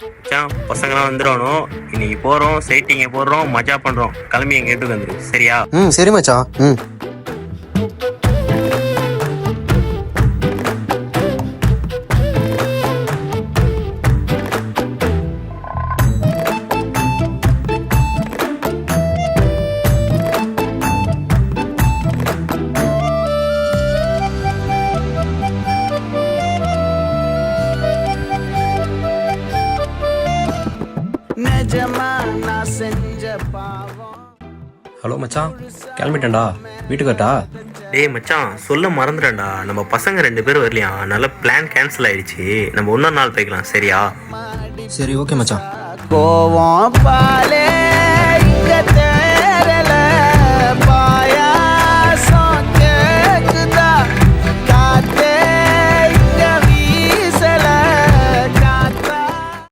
மச்சான் பசங்களாம் வந்துடணும். இன்னைக்கு போகிறோம், சைட்டிங்க போடுறோம், மஜா பண்ணுறோம். கிளம்பி எங்கள் வீட்டுக்கு வந்துடும் சரியா? சரி மச்சான். ஹலோ மச்சான், கிளம்பிட்டேன்டா. வீட்டுக்கு வரட்டா? டேய் மச்சான், சொல்ல மறந்துட்டேன்டா. நம்ம பசங்க 2 பேரும் வரலையா, அதனால பிளான் கேன்சல் ஆயிடுச்சு. நம்ம இன்னொரு நாள் போய்க்கலாம் சரியா? சரி ஓகே மச்சான். கோவம் பாலே இங்க